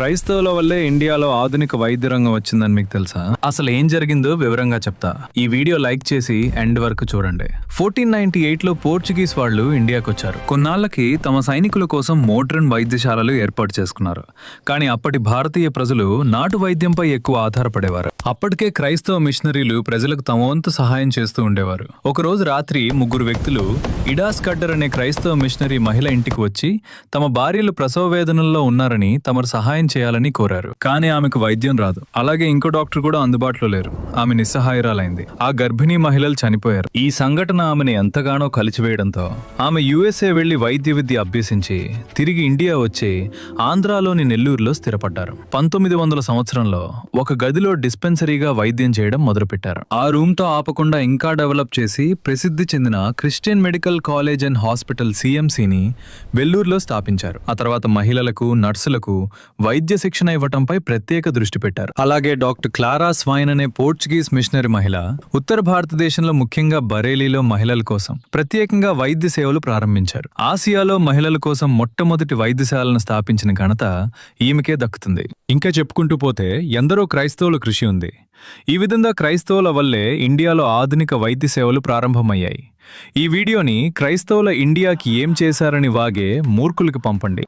క్రైస్తవుల వల్లే ఇండియాలో ఆధునిక వైద్య రంగం వచ్చిందని మీకు తెలుసా? అసలు ఏం జరిగిందో వివరంగా చెప్తా. ఈ వీడియో లైక్ చేసి ఎండ్ వరకు చూడండి. 1498 లో పోర్చుగీస్ వాళ్ళు ఇండియాకు వచ్చారు. కొన్నాళ్లకి తమ సైనికుల కోసం మోడ్రన్ వైద్యశాలలు ఏర్పాటు చేసుకున్నారు. కానీ అప్పటి భారతీయ ప్రజలు నాటు వైద్యంపై ఎక్కువ ఆధారపడేవారు. అప్పటికే క్రైస్తవ మిషనరీలు ప్రజలకు తమ వంతు సహాయం చేస్తూ ఉండేవారు. ఒకరోజు రాత్రి ముగ్గురు వ్యక్తులు ఇడాస్ కడ్డర్ అనే క్రైస్తవ మిషనరీ మహిళ ఇంటికి వచ్చి తమ భార్యలు ప్రసవ వేదనల్లో ఉన్నారని తమరు సహాయం చేయాలని కోరారు. కానీ ఆమెకు వైద్యం రాదు. అలాగే ఇంకో డాక్టర్ కూడా అందుబాటులో లేరు. ఆమె నిస్సహాయురాలైంది. ఆ గర్భిణీ మహిళలు చనిపోయారు. ఈ సంఘటన ఆమెను ఎంతగానో కలిచివేయడంతో ఆమె యుఎస్ఏ వెళ్లి వైద్య విద్య అభ్యసించి తిరిగి ఇండియా వచ్చి ఆంధ్రాలోని నెల్లూరులో స్థిరపడ్డారు. 1900 సంవత్సరంలో ఒక గదిలో డిస్పెన్సరీగా వైద్యం చేయడం మొదలుపెట్టారు. ఆ రూమ్ తో ఆపకుండా ఇంకా డెవలప్ చేసి ప్రసిద్ధి చెందిన Christian Medical College and Hospital సిఎంసిని వెల్లూరులో స్థాపించారు. ఆ తర్వాత మహిళలకు, నర్సులకు వైద్య శిక్షణ ఇవ్వటంపై ప్రత్యేక దృష్టి పెట్టారు. అలాగే డాక్టర్ క్లారా స్వైన్ అనే పోర్చుగీస్ మిషనరీ మహిళ ఉత్తర భారతదేశంలో ముఖ్యంగా బరేలీలో మహిళల కోసం ప్రత్యేకంగా వైద్య సేవలు ప్రారంభించారు. ఆసియాలో మహిళల కోసం మొట్టమొదటి వైద్యశాలను స్థాపించిన ఘనత ఈమెకే దక్కుతుంది. ఇంకా చెప్పుకుంటూ పోతే ఎందరో క్రైస్తవుల కృషి ఉంది. ఈ విధంగా క్రైస్తవుల వల్లే ఇండియాలో ఆధునిక వైద్య సేవలు ప్రారంభమయ్యాయి. ఈ వీడియోని క్రైస్తవుల ఇండియాకి ఏం చేశారని వాగే మూర్ఖులకి పంపండి.